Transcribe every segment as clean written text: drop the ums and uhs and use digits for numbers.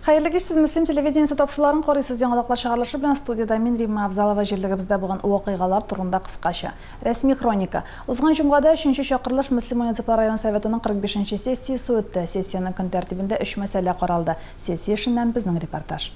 Hayırlı kеш, siz Müslüm телевидениесі топшыларын қорайсыз. Жаңалықлар шығарылышы білен студияда мен Римма Абзалова жерлігімізде болған оқиғалар турында қысқаша. Ресми хроника. Узған жұмғада 3-ші шақырылыш Müslüm муниципал район советінің 45-ші сессиясы өтті. Сессияның күн тәртібінде 3 мәселе қаралды. Сессия ішінен біздің репортаж.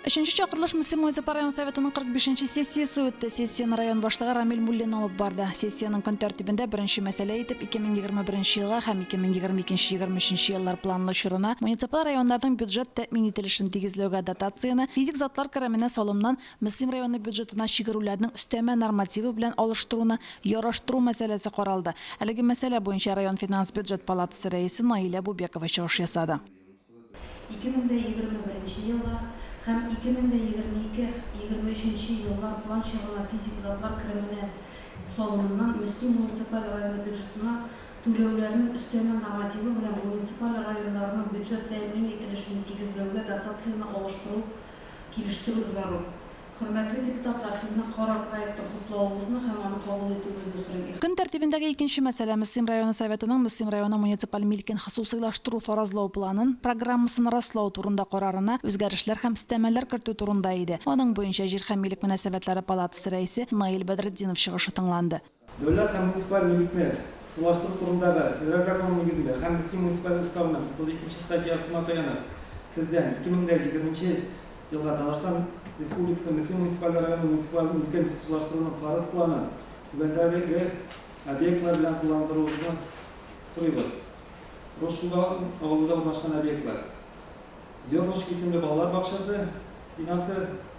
3-ші шақырылыш Müslüm муниципал район советінің 45-ші сессиясы өтті. Сессияны район башлығы Рамил Муллин алып барды. Сессияның күн тәртібінде бірінші мәселе етіп 2021 жылға һәм 2022-23 еллар планлы шырына муниципал районлардың бюджет тәмин ителешін тигізлеуге дотацияны физик затлар кіреміне солымнан Müslüm районы бюджетына шигыруләрдің үстәмә нормативы белән алыштыруны яраштыру мәсьәләсе каралды. Әлеге мәсьәлә буенча район финанс бюджет палатасы рәисе Наиля Бубекова чыгыш ясады. 2021 елга һәм 2022-23 еллар план чыгыла физик затлар кіреміне солымынан Müslüm муниципал районы бюджетына түлеуләрнең өстәмә нормативы белән муниципал районнарның бюджет тәэмин ителешен тигезләүгә дотацияны алыштыру килештерү зарур. Хөрмәтле депутатлар, сезнең карар проекты хуплавыгызны һәм аны кабул итүегезне сорыйм. Көн тәртибендәге икенче мәсьәлә Müslüm районы советының Müslüm районы муниципаль милкен хосусыйлаштыру фаразлау планын, программасын раслау турында карарына үзгәрешләр һәм өстәмәләр кертү турында иде. Аның буенча җир һәм милек мөнәсәбәтләре палатасы рәисе Наил Бәдретдинов чыгышы тыңланды. Дәүләт һәм муниципаль милекне сылаштыру турындагы Еврокомиссия нигезендә һәм Müslüm муниципаль уставының 32-нче статьясына таянып, сездән 2020 елга Татарстан Республикасы Müslüm муниципаль районы муниципаль милкен хосусыйлаштыруның фараз планы түбәндәге объектлар белән кулландырылуны сорыйбыз. Рошуда авылында урнашкан объектлар. Зернышки исемле балалар бакчасы бинасы,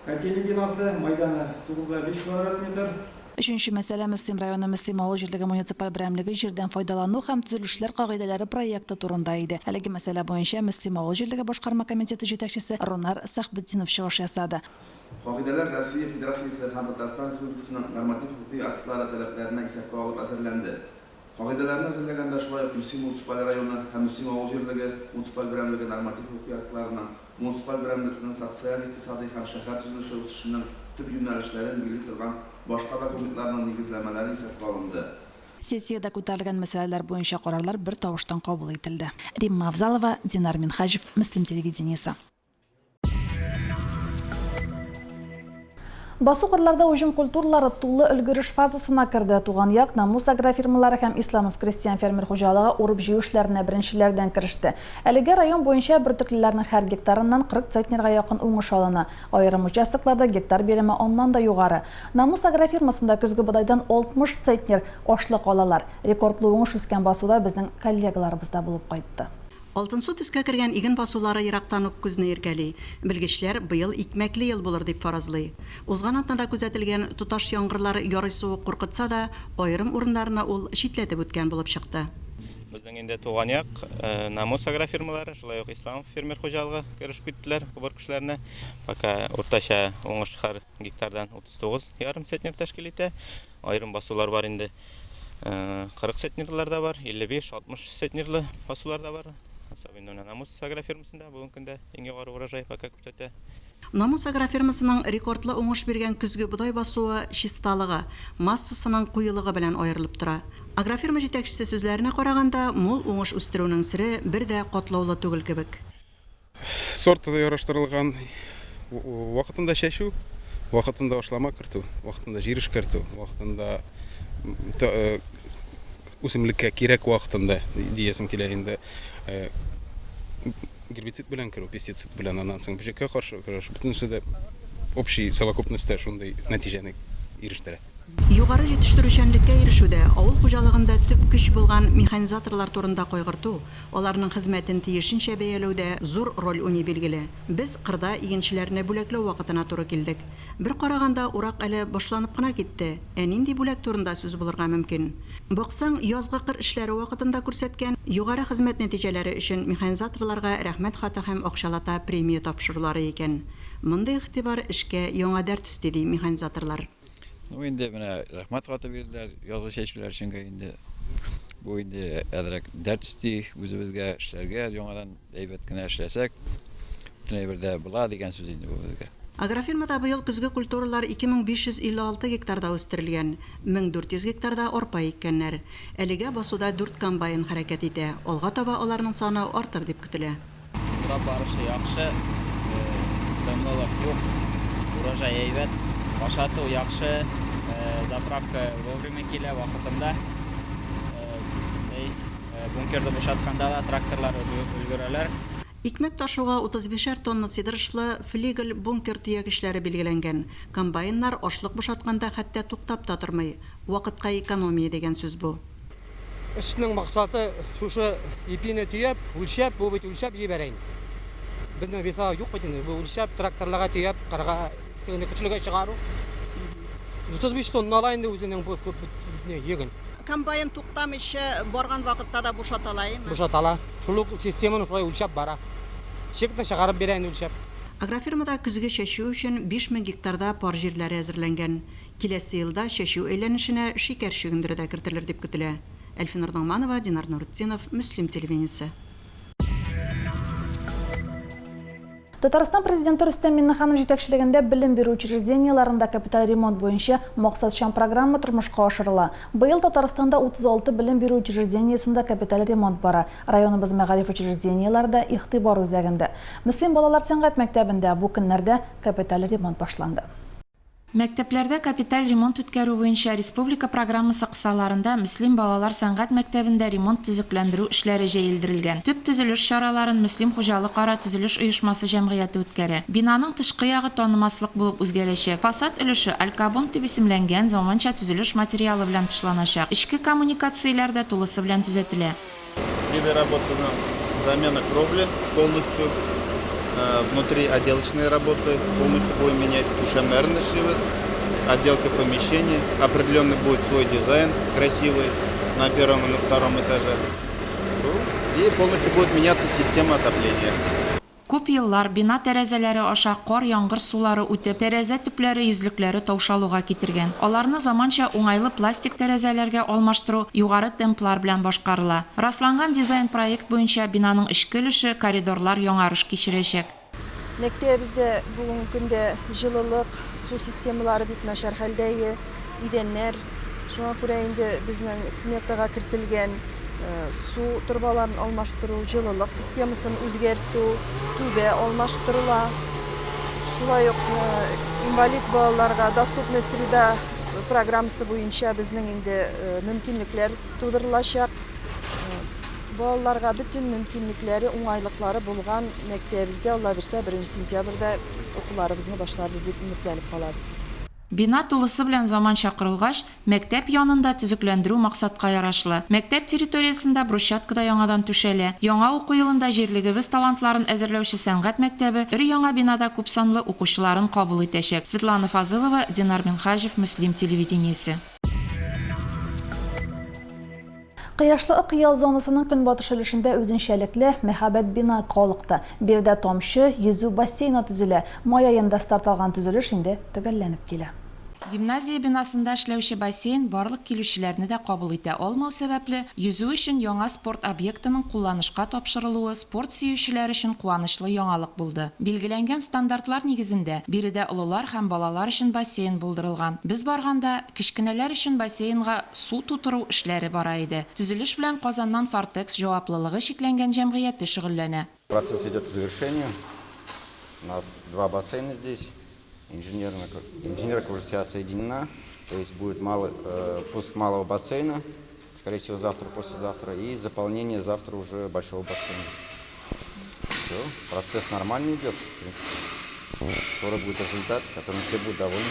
котельный бинасы, майданы 9,5 квадрат метр. Өченче мәсьәлә Müslüm районы Müslüm авыл җирлеге муниципаль берәмлеге җирдән файдалану һәм төзелешләр кагыйдәләре проекты турында иде. Әлеге мәсьәлә буенча Müslüm авыл җирлеге башкарма комитеты җитәкчесе Ронар Сахбетдинов чыгыш ясады. Кагыйдәләр Россия Федерациясе һәм Татарстан Республикасының норматив хукуки актлары таләпләренә исәпкә алып әзерләнде. Кагыйдәләрне әзерләгәндә шулай ук Müslüm муниципаль районы һәм Müslüm авыл җирлеге муниципаль берәмлеге норматив хукуки актларына муниципаль берәмлекнең социаль-икътисади һәм шәһәр төзелеше үсешенең төп юнәлешләрен билгеләп торган башка документларның нигезләмәләре исәпкә алынды. Сессияда күтәрелгән мәсьәләләр буенча карарлар бер тавыштан кабул ителде. Римма Абзалова, Динар Минхаҗев, Müslüm телевидениесе. Басу кырларда уҗым культуралары тулы өлгереш фазасына керде. Туган як Намус агрофирмалары һәм Исламов крестьян фермер хуҗалыгы урып җыю эшләренә беренчеләрдән кереште. Әлегә район буенча бөртеклеләрнең һәр гектарыннан 40 центнерга якын уңыш алына. Аерым участокларда гектар береме оннан да югары. Намус агрофирмасында көзге бодайдан 60 центнер ашлык алалар. Рекордлы уңыш үскән басуда безнең коллегаларыбыз да булып кайтты. Алтынсу төскә кергән иген басулары ерактан ук күзне иркәли. Белгечләр быел икмәкле ел булыр дип фаразлый. Узган атнада күзәтелгән туташ яңгырлар ярый суык куркытса да, аерым урыннарына ул читләтеп үткән булып чыкты. Безнең инде туган як Намус агрофирмалары, шулай ук Ислам фермер хуҗалыгы керешеп киттеләр убыр кешеләрне. Пока уртача уңыш һәр гектардан 39,5 центнер тәшкил итә. Аерым басулар бар инде. 40 центнерлар да бар, 55-60 центнерлы басулар да бар. Особенно Намус агрофирмасында бүгенге көндә иң югары урожай пока күрсәтә. Намус агрофирмасының рекордлы уңыш биргән көзге бодай басуы чисталыгы, массасының куелыгы белән аерылып тора. Агрофирма җитәкчесе сүзләренә караганда, мул уңыш үстерүнең сире бер дә катлаулы түгел кебек. Сорты яраштырылган, вакытында чәчү, вакытында ашлама кертү, вакытында җир эшкәртү, вакытында үсемлеккә кирәк вакытында диесем килә инде. Гербицид белән керү, пестицид белән аннан соң бөҗәккә каршы көрәш, бөтенесе дә общий совокупностьта шундый нәтиҗәне ирештерә. Югары җитештерүчәнлеккә ирешүдә авыл хуҗалыгында төп көч булган механизаторлар турында кайгырту, аларның хезмәтен тиешенчә бәяләүдә зур роль уйный билгеле. Без кырда игенчеләрне бүләкләү вакытына туры килдек. Бер караганда урак әле башланып кына китте. Нинди бүләк турында сүз булырга мөмкин? Баксаң, язгы кыр эшләре вакытында күрсәткән югары хезмәт нәтиҗәләре өчен механизаторларга рәхмәт хаты һәм акчалата премия тапшырулары икән. Мондый игътибар эшкә яңа дәрт өсти ди механизаторлар. Инде менә рәхмәт хаты бирделәр, язгы чәчүләр өчен инде бу инде әдрәк дәрт өсти үзебезгә эшләргә яңадан әйбәт кенә эшләсәк, бөтенләй бердә була дигән сүз инде бу безгә. Агрофирмада быел көзге культуралар 2556 гектарда үстерелгән, 1400 гектарда арпа еккәннәр. Әлегә басуда 4 комбайн хәрәкәт итә. Алга таба аларның саны артыр дип көтелә. Урап барышы яхшы, дымлылык юк, урожай әйбәт, башату яхшы, заправка вовремя килә вакытында. Бункерді бушатканда да тракторлар өлгөрәләр. Икмәк ташуга 35 тонна сидырышлы флигель бункер төягечләре билгеләнгән. Комбайннар ашлык бушатканда хәтта туктап та тормый. Вакытка экономия дигән сүз бу. Эшнең максаты шушы ипине төяп, үлчәп, бу бит үлчәп җибәрәйин. Безнең веса юк бит инде. Бу үлчәп тракторларга төяп, карга тегене көчлегә чыгару. 35 тонна ала инде үзенең бу йөген. Комбайн туктамыйча барган вакытта да бушаталаймы? Бушатала. Шулык системаны шулай үлчәп бара. Чекне чыгарып бирәйин үлчәп. Агрофирмада күзгә чәчү өчен 5000 гектарда пар җирләре әзерләнгән. Киләсе елда чәчү әйләнешенә шикәр чөгендере дә кертелер дип көтелә. Әлфинур Ногманова, Динар Нуртдинов, Муслим телевидениесе. Татарстан президенты Рустем Миннеханов җитәкчелегендә белем бирү учреждениеларында капиталь ремонт буенча максатчан программа тормышка ашырыла. Быел Татарстанда 36 белем бирү учреждениесендә капиталь ремонт бара. Районыбыз мәгариф учреждениеларында игътибар үзәгендә. Мөслим балалар сәнгать мәктәбендә бу көннәрдә капиталь ремонт башланды. Мәктәпләрдә капиталь ремонт үткәрү буенча республика программасы кысаларында Муслим балалар сәнгать мәктәбендә ремонт төзекләндерү эшләре җәелдерелгән. Төп төзелеш чараларын Муслим хуҗалык ара төзелеш оешмасы җәмгыяте үткәрә. Бинаның тышкы ягы танымаслык булып үзгәрәчәк. Фасад өлеше Алькабон дип исемләнгән заманча төзелеш материалы белән тышланачак. Ичке коммуникацияләр дә тулысы белән төзәтелә. Виды работы замена кровли полностью. Внутри отделочные работы, полностью будем менять ушамерный шивес, отделка помещений, определенный будет свой дизайн красивый на первом и на втором этаже. И полностью будет меняться система отопления. Күп еллар бина тәрәзәләре аша кар яңгыр сулары үтеп, тәрәзә төпләре йөзлекләре таушалуга китергән. Аларны заманча уңайлы пластик тәрәзәләргә алмаштыру югары темплар белән башкарыла. Расланган дизайн проект буенча бинаның эчке өлеше коридорлар яңарыш кичерәчәк. Мәктәбездә бүгенге көндә җылылык, су системалары бик начар хәлдә, идәннәр. Шуңа күрә инде безнең сметага кертелгән су турбаларын алмаштыру, җылылык системасын үзгәртү, түбә алмаштырыла. Шулай ук инвалид балаларга доступная среда программасы буенча безнең инде мөмкинлекләр тудырылачак. Балаларга бүтән мөмкинлекләре, уңайлыклары булган мәктәбездә Алла бирсә 1 сентябрьдә укуларыбызны башларбыз дип өметләнеп калабыз. Бина тулысы белән заманча корылгач, мәктәп янында төзекләндерү максатка ярашлы. Мәктәп территориясендә брусчатка да яңадан түшәлә. Яңа уку елында җирлегебез талантларын әзерләүче сәнгать мәктәбе өр-яңа бинада күп санлы укучыларын кабул итәчәк. Светлана Фазылова, Динар Минхажев, Муслим телевидениесе. Кыяшлы ыкъял зонасының көнбатыш өлешендә үзенчәлекле мәһабәт бина калыкты. Бирдә тамчы, йөзү бассейны төзелә. Май аенда старт алган төзелеш инде төгәлләнеп килә. Гимназия бинасында эшләүче бассейн барлык килүчеләрне дә кабул итә алмау сәбәпле, йөзү өчен яңа спорт объектының кулланышка тапшырылуы спорт сөючеләр өчен куанычлы яңалык булды. Билгеләнгән стандартлар нигезендә биредә олылар һәм балалар өчен бассейн булдырылган. Без барганда кичкенәләр өчен бассейнга су тутыру эшләре бара иде. Төзелеш белән Казаннан Фартекс җаваплылыгы шикләнгән җәмгыяте шөгыльләнә. Процесс идет к завершению. У нас 2 бассейна здесь. Инженерка уже вся соединена, то есть будет пуск малого бассейна, скорее всего завтра, послезавтра, и заполнение завтра уже большого бассейна. Все, процесс нормально идет, в принципе. Скоро будет результат, которым все будут довольны.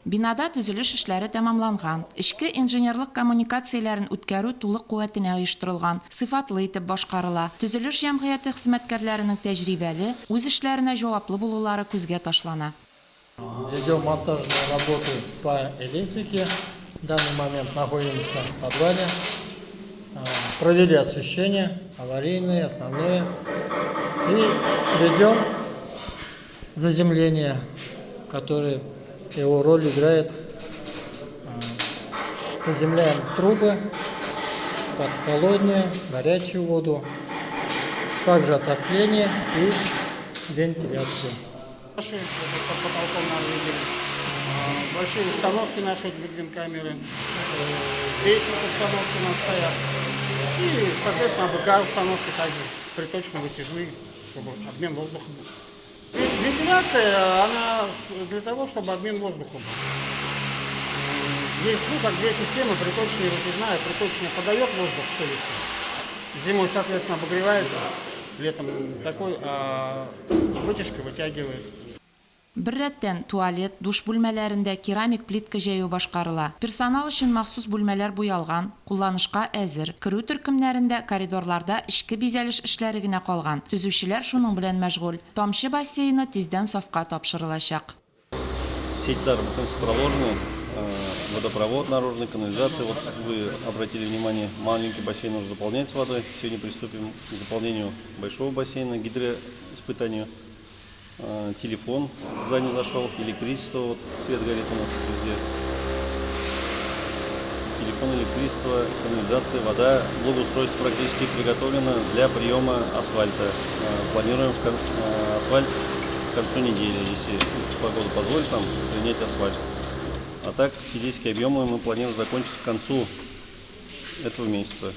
Бинада төзелеш эшләре тәмамланган. Ичке инженерлык коммуникацияләрен үткәрү тулы куәтенә оештырылган, сыйфатлы итеп башкарыла. Төзелеш җәмгыяте хезмәткәрләренең тәҗрибәле, үз эшләренә җаваплы булулары күзгә ташлана. Ведем монтажные работы по электрике. В данный момент находимся в подвале. Провели освещение, аварийное, основное. И ведем заземление, которое его роль играет. Заземляем трубы под холодную, горячую воду. Также отопление и вентиляцию. Наши под потолком нам видели. Большие установки наши видеокамеры. Здесь установки у нас стоят. И, соответственно, АБК установки также приточно-вытяжные. чтобы обмен воздуха был. Вентиляция, она для того, чтобы обмен воздуха был. Есть, как две системы, приточная и вытяжная. Приточная подает воздух с улицы. Зимой, соответственно, обогревается, летом такой, а вытяжка вытягивает. Бер рәттән туалет, душ бүлмәләрендә керамик плитка җәю башкарыла. Персонал өчен махсус бүлмәләр буялган, кулланышка әзер. Керү төркемнәрендә, коридорларда эчке бизәлеш эшләре генә калган. Төзүчеләр шуның белән мәшгуль. Тамчы бассейны тиздән сафка тапшырылачак. Сетьлар проложены, водопровод наружный, канализация. Вот вы обратили внимание, маленький бассейн уже заполняется водой. Сегодня приступим к заполнению большого бассейна, гидроиспытанию. Телефон в здание зашел, электричество, вот свет горит у нас везде. Телефон, электричество, канализация, вода, благоустройство практически приготовлено для приема асфальта. Планируем асфальт к концу недели, если погода позволит нам принять асфальт. А так физические объемы мы планируем закончить к концу этого месяца.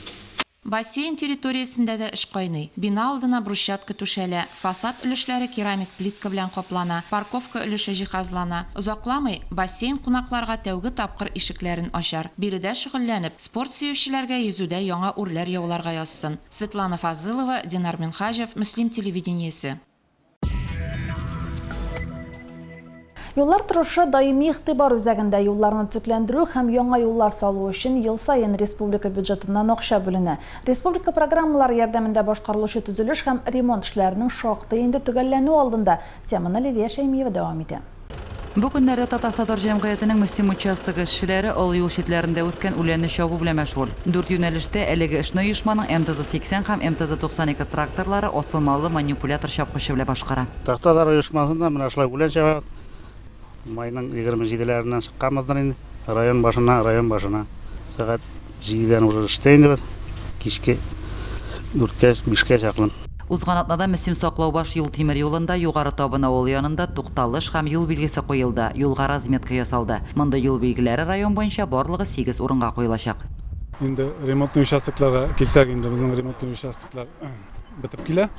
Бассейн территориясендә дә эш кайный. Бина алдына брусчатка түшәлә, фасад өлешләре керамик плитка белән каплана, парковка өлеше җиһазлана. Озакламый бассейн кунакларга тәүге тапкыр ишекләрен ачар. Биредә шөгыльләнеп, спорт сөючеләргә yüзүдә яңа үрләр яуларга язсын. Светлана Фазылова, Динар Минхажев, Муслим телевидениесе. Юллар торышы даими игътибар үзәгендә юлларны төзекләндерү һәм яңа юллар салу өчен ел сайын республика бюджетыннан акча бүленә. Республика программалары ярдәмендә башкарылучы төзелеш һәм ремонт эшләренең шактый инде төгәлләнү алдында. Теманы Лилия Шәймиева дәвам итә. Бу көннәрдә Татарстан җәмгыятенең Мөслим участогы эшчеләре олы юл читләрендә үскән үләнне чабу белән мәшгуль. 4 юнәлештә әлеге эшне оешманың МТЗ-80 һәм МТЗ-92 тракторлары асылмалы манипулятор чапкычы белән башкара. Такталар оешмасында менә шулай үлән чаба. Майның 27-ләреннән чыкканбыздыр инде. Район башына. Сәгать 7-дән уже эштәйнде бит. Кичке 4-кә 5-кә чаклым. Узган атнада Мөслим саклау баш юл тимер юлында югары табын авыл янында тукталыш һәм юл билгесе куелды. Юлга разметка ясалды. Монда юл билгеләре район буенча барлыгы 8 урынга куелачак. Инде ремонтлы участокларга килсәк, инде безнең ремонтлы участоклар бетеп килә.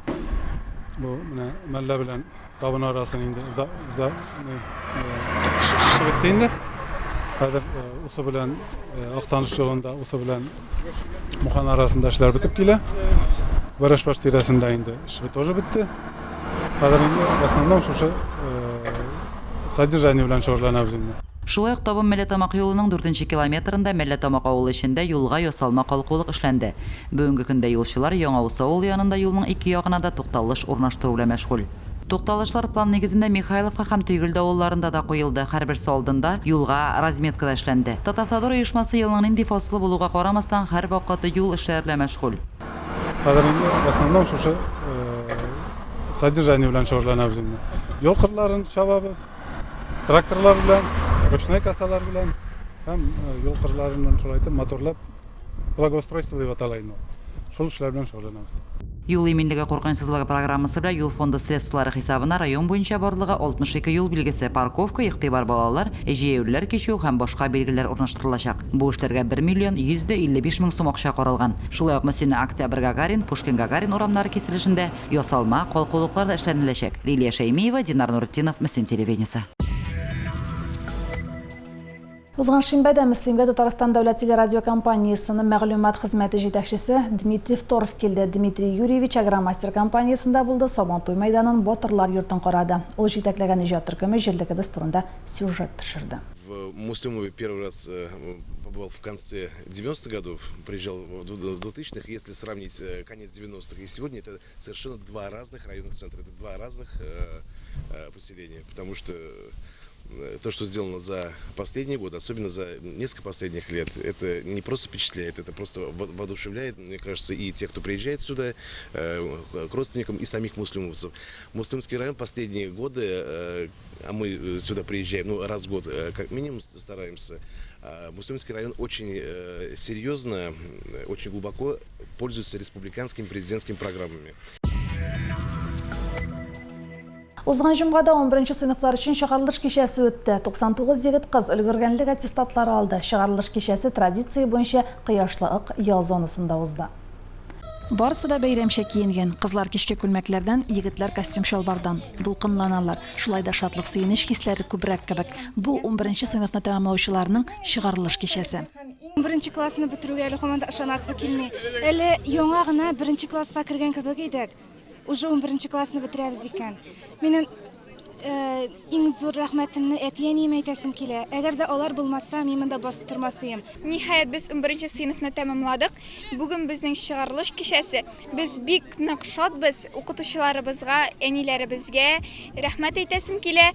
Бу менә мәллә белән табын арасын инде шибетте инде. Хәзер усы белән Актаныш жолында, усы белән Мухан арасында эшләр бетеп килә. Варашбаш тирәсендә инде шибет тоже бетте. Хәзер инде в основном шушы содержание белән шөгыльләнәбез инде. Шулай ук Табын Мәләтамак юлының 4-нче километрында Мәләтамак авылы эчендә юлга ясалма калкулык эшләнде. Бүгенге көндә юлчылар Яңа Ус авыл янында юлның 2 ягына да тукталыш урнаштыру белән мәшгуль. Тукталышлар план нигезендә Михайловка һәм Төгелд авылларында да куелды. Һәрберсе алдында юлга разметкада эшләнде. Татарстан оешмасы елның нинди фасылы булуга карамастан һәр вакыты юл эшләре белән мәшгуль. Хәзер инде в основном шушы содержание белән шөгыльләнәбез инде. Юл кырларын чабабыз, тракторлар белән, ручной косалар белән һәм юл кырларын шулай итеп моторлап благоустройство дип атала инде. Шул эшләр белән шөгыльләнәбез. Юл иминлеге куркынычсызлыгы программасы белән юл фонды средстволары хисабына район буенча барлыгы 62 юл билгесе, парковка, игътибар балалар, җәяүләр кичү һәм башка билгеләр урнаштырылачак. Бу эшләргә 1 миллион 155 мең сум акча каралган. Шулай ук Мөслим Октябрь Гагарин, Пушкин Гагарин урамнары киселешендә ясалма, калкулыклар да эшләнеләчәк. Лилия Шәймиева, Динар Нуртдинов, Мөслим телевидениесе. Узган шимбәдә Мөслимгә Татарстан дәүләт телерадиокомпаниясының мәгълүмат хезмәте җитәкчесе Дмитрий Второв килде. Дмитрий Юрьевич Агромастер компаниясында булды, Сабантуй мәйданын, Батырлар йортын карады. Ул җитәкләгән иҗат төркеме җирлегебез турында сюжет төшерде. В Муслимове первый раз побывал в конце 90-х годов, приезжал в 2000-х. Если сравнить конец 90-х и сегодня, это совершенно два разных районных центра, это два разных поселения, потому что то, что сделано за последние годы, особенно за несколько последних лет, это не просто впечатляет, это просто воодушевляет, мне кажется, и тех, кто приезжает сюда, к родственникам, и самих муслимовцев. Муслимский район последние годы, а мы сюда приезжаем, раз в год, как минимум стараемся, Муслимский район очень серьезно, очень глубоко пользуется республиканскими президентскими программами. Узган җомгада 11-нче сыйныфлар өчен чыгарылыш кичәсе үтте. 99 егет кыз өлгергәнлек аттестатлары алды. Чыгарылыш кичәсе традиция буенча Кояшлы ак ял зонасында узды. Барысы да бәйрәмчә киенгән. Кызлар кичке күлмәкләрдән, егетләр костюм шалбардан. Дулкынланалар. Шулай да шатлык сөенеч хисләре күбрәк кебек. Бу 11нче сыйныфны тәмамлаучыларның чыгарылыш кичәсе. 11нче классны бетерүгә әле һаман да ышанасы килми. Әле яңа гына 1нче класска кергән кебек идек. Уже 11нче классны бетерәбез икән. Минем иң зур рәхмәтемне әтиәниемә әйтәсем килә. Әгәр дә алар булмаса, мин монда басып тормасым. Ниһаять без 11нче сыйныфны тәмамладык. Бүген безнең чыгарылыш кичәсе. Без бик нык шатбыз. Укытучыларыбызга, әниләребезгә рәхмәт әйтәсем килә.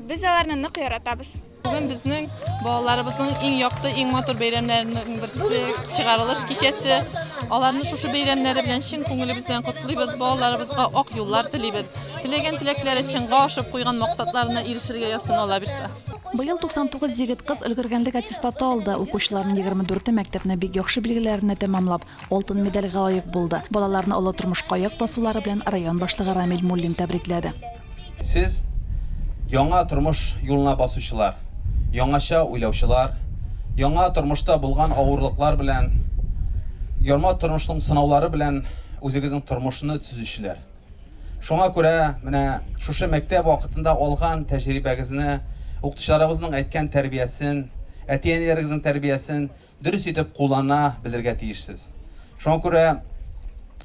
Без аларны нык яратабыз. Бүген безнең балаларыбызның иң якты, иң матур бәйрәмнәренең берсе чыгарылыш кичәсе. Аларны шушы бәйрәмнәре белән чын күңелебездән котлыйбыз. Балаларыбызга ак юллар телибез. Теләгән теләкләре чынга ашып куйган максатларына ирешергә ясын ала бирсә. Быел 99 егет кыз өлгергәнлек аттестаты алды. Укучыларның 24-е мәктәпне бик яхшы билгеләрне тәмамлап, алтын медальгә лаек булды. Балаларны олы тормышка аяк басулары белән район башлыгы Рамил Муллин тәбрикләде. Сез яңа тормыш юлына басучылар, яңаша уйлаучылар, яңа тормышта булган авырлыклар белән, яңа тормышның сынаулары белән үзегезнең тормышны төзүчеләр. Шуңа күрә менә шушы мәктәп вакытында алган тәҗрибәгезне, укытучыларыбызның әйткән тәрбиясен, әти-әниләрегезнең тәрбиясен дөрес итеп куллана белергә тиешсез. Шуңа күрә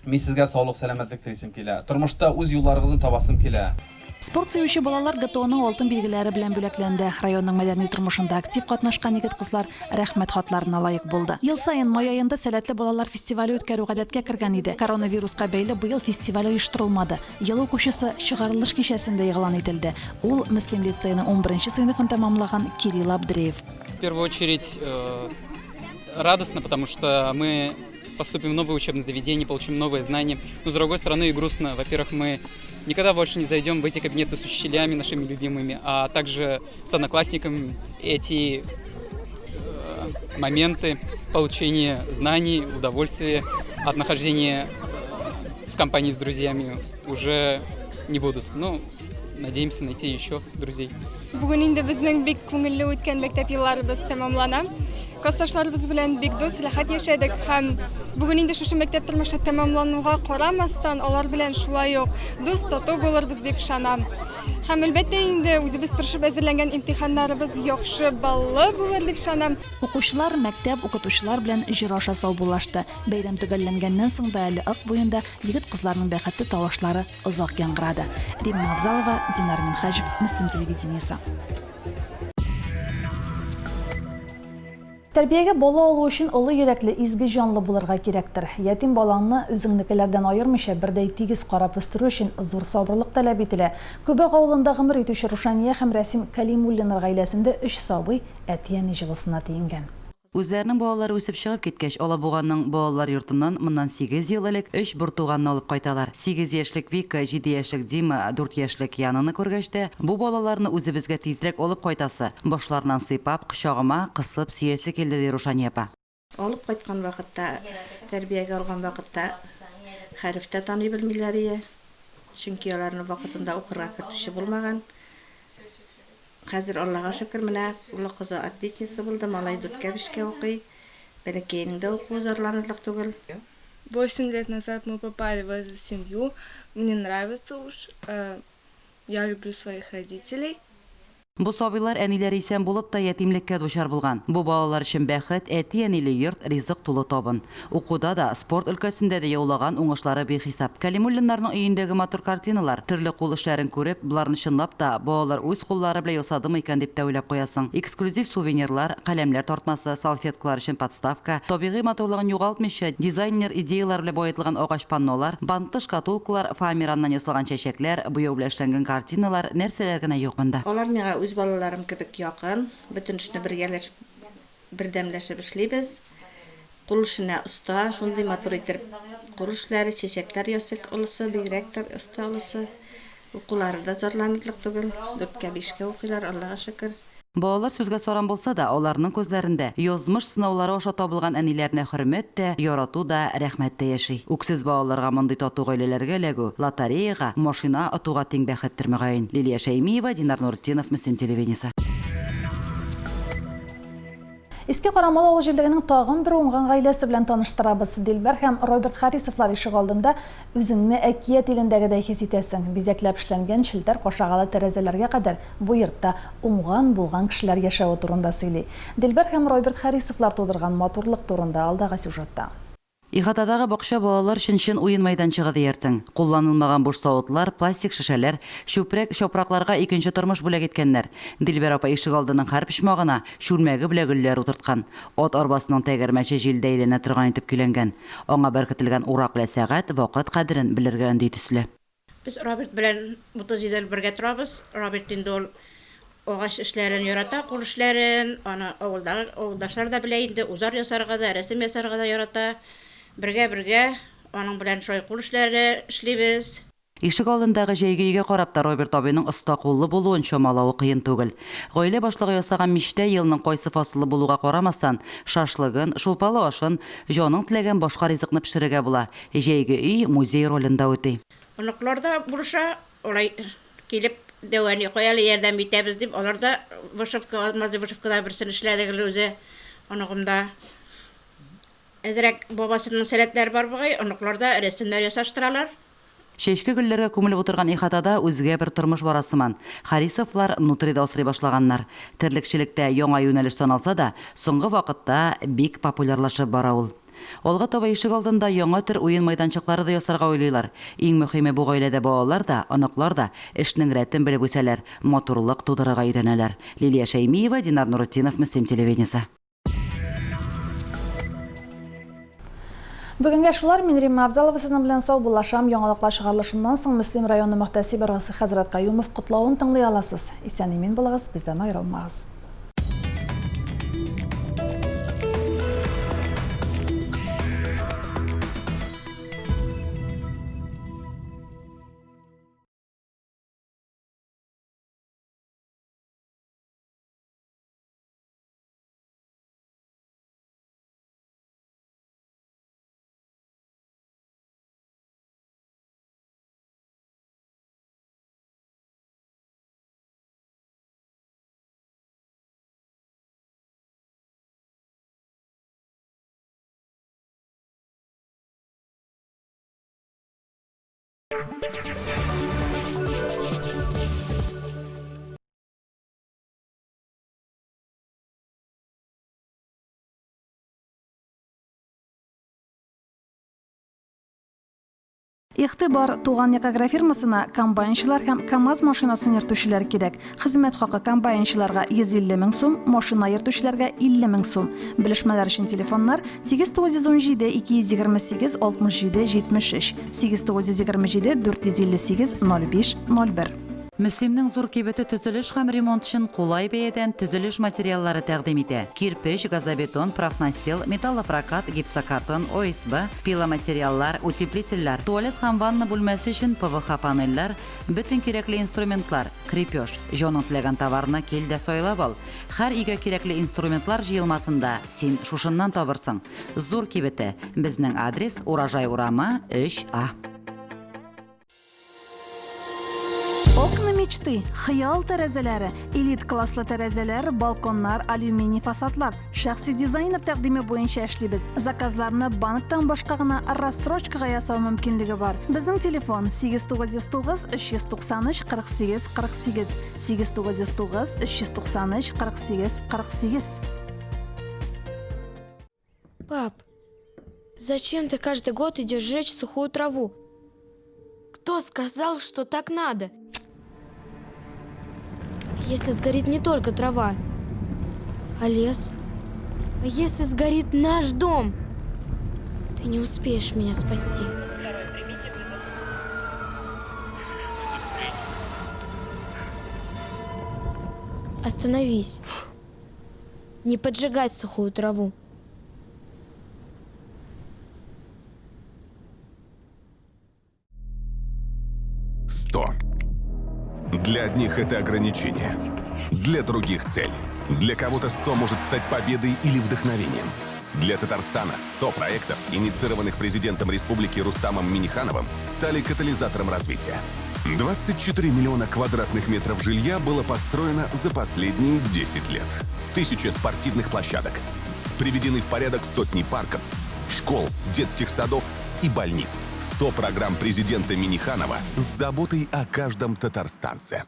мин сезгә саулык, сәламәтлек телисем килә. Тормышта үз юлларыгызны табасым килә. Спорт сөюче балалар ГТОның алтын билгеләре белән бүләкләнде. Районның мәдәни тормышында актив катнашкан егет-кызлар рәхмәт хатларына лаек булды. Ел саен май аенда сәләтле балалар фестивале үткәрү гадәткә кергән иде. Коронавируска бәйле быел фестиваль оештырылмады. Ел укучысы чыгарылыш кичәсендә игълан ителде. Ул Мөслим лицейның 11нче сыйныфын тәмамлаган Кирилл Абдреев. В первую очередь радостно, потому что мы поступим в новое учебное заведение, получим новые знания. Но с другой стороны и грустно. Во-первых, мы никогда больше не зайдем в эти кабинеты с учителями нашими любимыми, а также с одноклассниками. Эти моменты получения знаний, удовольствия от нахождения в компании с друзьями уже не будут. Но надеемся найти еще друзей. Бүген инде безнең бик күңелле үткән мәктәп елларыбыз тәмамлана. Классташларыбыз белән бик дус, рәхәт яшәдек һәм бүген инде шушы мәктәп тормышы тәмамлануга карамастан алар белән шулай ук дус тату булырбыз дип ышанам. Һәм әлбәттә инде үзебез тырышып әзерләнгән имтиханнарыбыз яхшы баллы булыр дип ышанам. Укучылар мәктәп укытучылар белән җыр аша саубуллашты. Бәйрәм төгәлләнгәннән соң да әле ак буенда егет-кызларның бәхетле тавышлары озак яңгырады. Римма Авзалова, Динар Минхаҗев, Мөслим телевидениесе. Тәрбиягә бала алу өчен олы йөрәкле, изге җанлы булырга кирәктер. Ятим баланы үзеңнекеләрдән аермыйча бердәй тигез карап үстерү өчен зур сабырлык таләп ителә. Күбәк авылында гомер итүче Рушания һәм Рәсим Калимуллиннар гаиләсендә 3 сабый әти-әни җылысына тиенгән. Үзләренең балалары үсеп чыгып киткәч, Алабуганның балалар йортыннан моннан 8 ел элек 3 бертуганны алып кайталар. 8 яшьлек Вика, 7 яшьлек Дима, 4 яшьлек Янаны күргәч тә, бу балаларны үзебезгә тизрәк алып кайтасы, башларыннан сыйпап, кочагыма кысып сөясе килде ди Рушания апа. Алып кайткан вакытта, тәрбиягә алган вакытта хәрефтә таный белмиләр иде. Чөнки аларны вакытында укырга кертүче булмаган. Хәзер Аллаһка шөкер, менә улы кызы отличница булды, малай 4-5-кә укый. Бәләкәйнеңдә уку зарланырлык түгел. 8 лет назад мы попали в эту семью. Мне нравится уж. Я люблю своих родителей. Бу сабыйлар әниләре исән булып та ятимлеккә дучар булган. Бу балалар өчен бәхет, әти-әниле йорт, ризык тулы табын. Укуда да, спорт өлкәсендә дә яулаган уңышлары бихисап. Калимуллиннарның өендәге матур картиналар, төрле кул эшләрен күреп, буларны чынлап та балалар үз куллары белән ясадымы икән дип тә уйлап куясың. Эксклюзив сувенирлар, каләмләр тартмасы, салфеткалар өчен подставка, табигый матурлыгын югалтмыйча дизайнер идеялар белән баетылган агач паннолар, бантлы шкатулкалар, фоамираннан ясалган чәчәкләр, буяу белән эшләнгән картиналар, нәрсәләр генә юк монда. Алар миңа үз балаларым кебек якын, бөтен эшне бергәләшеп, бердәмләшеп эшлибез. Кул эшенә оста, шундый матур итеп кул эшләре, чәчәкләр ясык олысы, бигрәк оста олысы. Укулары да зарланырлык түгел, 4-5-кә укыйлар, Аллаһка шөкер. Балалар сүзгә саран булса да, аларның күзләрендә язмыш сынаулары аша табылган әниләренә хөрмәт тә, ярату да, рәхмәт тә яши. Үксез балаларга мондый тату гаиләләргә эләгү, лотереяга, машина атуга тең бәхеттер мөгаен. Лилия Шәймиева, Динар Нуртдинов, Мөслим телевидениесе. Иске Карамалы Оғыл Желдігінің тағын бір оңған ғайлесі білен таныштырабыз. Дилбер һәм Роберт Харисовлар ишек алдында үзіңні әкият еліндәгедәй хис итәсең. Бизәкләп эшләнгән челтәр кошагалы тәрәзәләргә кадәр бу йортта уңган булган кешеләр яшәү турында сөйли. Дилбер һәм Роберт Харисовлар тудырган матурлык турында алдагы сюжетта. Ихатадагы бакча балалар шин уен майданчыгы диярсең. Кулланылмаган буш савытлар, пластик шешәләр, чүпрәк, чопракларга икенче тормыш бүләк иткәннәр. Дилбер апа ишек алдының һәр почмагына шүрмәге белән гөлләр утырткан. От арбасының тәгәрмәче җилдә әйләнә торган итеп көйләнгән. Аңа беркетелгән ураклы сәгать вакыт кадерен белергә өнди төсле. Без Роберт белән 30 ел бергә торабыз. Роберт инде ул агач эшләрен ярата, кул эшләрен, аны авылдашлар да белә инде, узар ясарга да, рәсем ясарга да ярата. Бергә, аның белән шулай кул эшләре эшлибез. Ишек алдындагы җәйгегә карап та Роберт абыйның оста куллы булуын чамалавы кыен түгел. Гаилә башлыгы ясаган мичтә елның кайсы фасылы булуга карамастан, шашлыгын, шулпалы ашын, җаның теләгән башка ризыкны пешерергә була. Җәйге үй музей ролендә үти. Оныклар да бурыша, олай килеп дәваны коялы ярдәм итәбез дип, алар да вышивкада берсен эшләдегез үзе анагымда. Әзрәк бабасының сәләтләре бар бугай, оныкларда рәсемнәр ясаштыралар. Шешке гөлләргә күмелеп утырган ихатада үзгә бер тормыш барасыман. Харисовлар нутрида асрый башлаганнар. Терлекчелектә яңа юнәлеш саналса да, соңгы вакытта бик популярлашып бара ул. Алга таба ишек алдында яңа төр уен майданчыклары да ясарга уйлыйлар. Иң мөһиме бу гаиләдә балалар да, аныклар да эшнең рәтен белеп үсәләр, матурлык тудырырга өйрәнәләр. Лилия Шәймиева, Динар Нурутдинов, Мөслим телевидениесе. Бүгінгі шулар мен Римма Авзалова сезнең белән сау булашам. Яңалыклар чыгарылышыннан соң Мөслим районы мөхтәсибе Расих Хәзрәт Каюмов котлавын тыңлый аласыз. Исән-имин булыгыз, бездән аерылмагыз. Ихтибар туган якограф фирмасына комбайнчылар һәм КАМАЗ машинасын йөртүчеләр кирәк. Хезмәт хакы комбайнчыларга 150 мең сум, машина йөртүчеләргә 50 мең сум. Белешмәләр өчен телефоннар 8917 228 67 73 8927 458 05 01. Мөслимнең зур кибете төзелеш һәм ремонт өчен кулай бәядән төзелеш материаллары тәкъдим итә. Кирпеч, газобетон, профнастил, металлопрокат, гипсокартон, ОСБ, пиломатериаллар, утеплительләр, туалет һәм ванна бүлмәсе өчен ПВХ панельләр, бөтен кирәкле инструментлар, крепеж, җаның теләгән товарны кил дә сайлап ал. Һәр өйгә кирәкле инструментлар җыелмасында син шушыннан табырсың. Зур кибете. Безнең адрес: Урожай урамы 3А. Окна мечты, хыял тәрәзәләре, элит класслы тәрәзәләр, балконнар, алюминий фасадлар. Шәхси дизайнер тәкъдиме буенча эшлибез. Заказларны банктан башка гына рассрочкага ясау мөмкинлеге бар. Безнең телефон 8909 393 48 48 8909 393 48 48. Пап, зачем ты каждый год идешь жечь сухую траву? Кто сказал, что так надо? Если сгорит не только трава, а лес? А если сгорит наш дом? Ты не успеешь меня спасти. Остановись. Не поджигать сухую траву. Для одних это ограничение, для других цель. Для кого-то 100 может стать победой или вдохновением. Для Татарстана 100 проектов, инициированных президентом республики Рустамом Миннихановым, стали катализатором развития. 24 миллиона квадратных метров жилья было построено за последние 10 лет. 1000 спортивных площадок, Приведены в порядок сотни парков, школ, детских садов и больниц. 100 программ президента Миниханова с заботой о каждом татарстанце.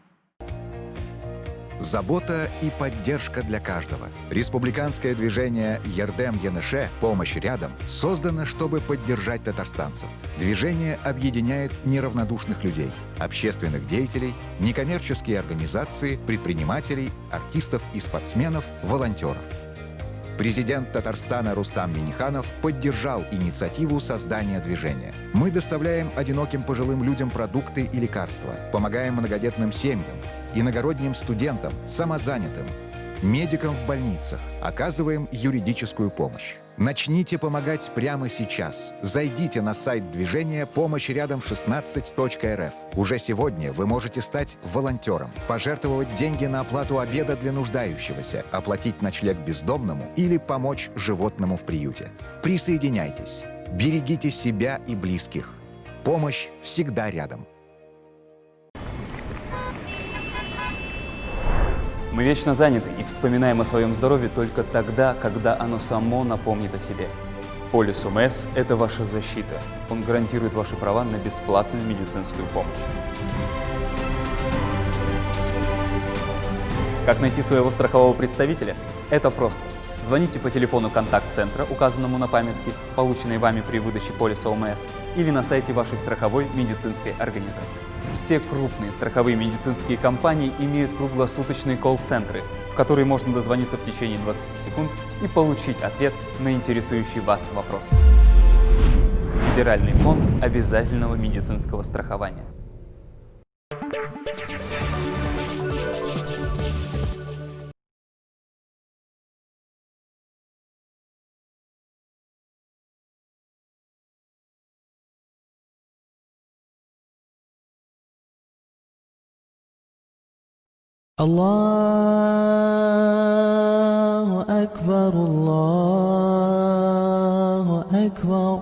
Забота и поддержка для каждого. Республиканское движение «Ярдем Яныше. Помощь рядом» создано, чтобы поддержать татарстанцев. Движение объединяет неравнодушных людей, общественных деятелей, некоммерческие организации, предпринимателей, артистов и спортсменов, волонтеров. Президент Татарстана Рустам Миниханов поддержал инициативу создания движения. Мы доставляем одиноким пожилым людям продукты и лекарства, помогаем многодетным семьям, иногородним студентам, самозанятым, медикам в больницах, оказываем юридическую помощь. Начните помогать прямо сейчас. Зайдите на сайт движения помощьрядом16.рф. Уже сегодня вы можете стать волонтером, пожертвовать деньги на оплату обеда для нуждающегося, оплатить ночлег бездомному или помочь животному в приюте. Присоединяйтесь. Берегите себя и близких. Помощь всегда рядом. Мы вечно заняты и вспоминаем о своем здоровье только тогда, когда оно само напомнит о себе. Полис ОМС – это ваша защита. Он гарантирует ваши права на бесплатную медицинскую помощь. Как найти своего страхового представителя? Это просто. Звоните по телефону контакт-центра, указанному на памятке, полученной вами при выдаче полиса ОМС, или на сайте вашей страховой медицинской организации. Все крупные страховые медицинские компании имеют круглосуточные колл-центры, в которые можно дозвониться в течение 20 секунд и получить ответ на интересующий вас вопрос. Федеральный фонд обязательного медицинского страхования. الله أكبر الله أكبر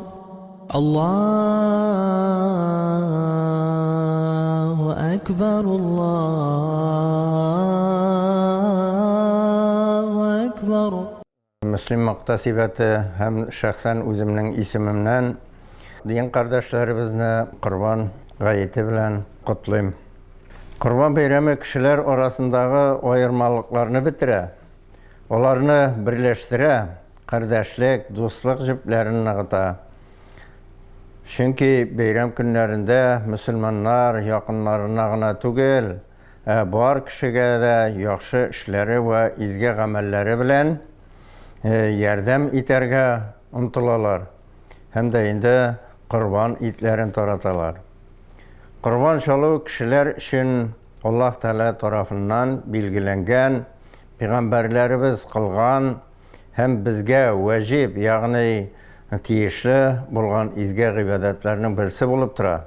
الله أكبر الله أكبر. Müslim muqtasibati hem şahsen özümün isimimden din kardeşlerimizni Qurban gayeti bilen kutlayım. Qurban Bayramı kişiler arasındaki ayırmalıklarını bitire, onlarını birleştire, kardeşlik, dostluk jiplerini nağıta. Çünkü bayram günlerinde Müslümanlar yakınlarına gına tügel, bar kişiye de yaxşı işleri ve izgi amelleri bilen yardım iterge umtulalar. Hem de indi Qurban itlerini taratalar. Qurban şalı kişiler için Allah Teala tarafından bilgilengen, peygamberlerimiz kılgan, hem bizge vacip, yani tiyişli bulgan izge ibadetlerinin birisi bulup tura.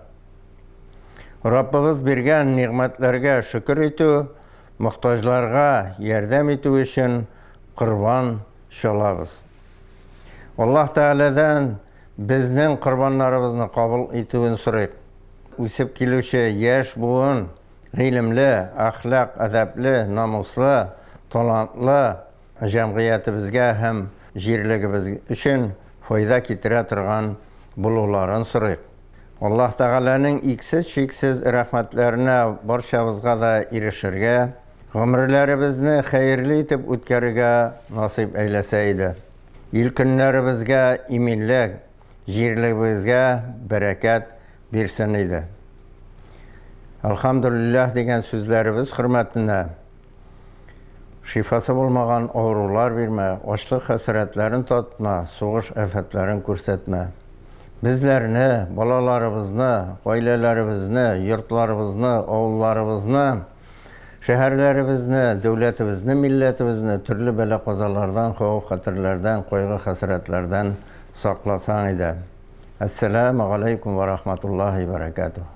Rabbimiz bergen nimetlerge şükür etu, muhtaçlarga yardım etu için Qurban şalabız. Allah Teala'dan bizning qurbanlarimizni qabul etuvini so'raydi. O'sib keluvchi yosh bugun ilmli, axloq, adabli, nomusli, talantli jam'iyatimizga ham yerligimiz uchun foyda keltira turgan bo'luvlarini so'raydi. Alloh taolaning cheksiz rahmatlarini barchamizga da erishirga, umrlarimizni xayrli etib o'tkazishga nasib aylasa edi. Ilk kunlarimizga iminlik, yerligimizga barakat bersin edi. Alhamdulillah degan so'zlarimiz hurmatini şifası olmagan ağrılar verme, açlık hasretlerini tatma, soğuş afetlerini ko'rsatma. Bizlerini, balalarımızı, ailelerimizni, yurtlarımızı, ovullarımızı, şehirlerimizni, devletimizni, milletimizni türlü bela qazalardan, xavf xatarlardan, qaygı hasretlerden saklasan edi. Assalamu alaikum ve rahmatullahi ve berekatuhu.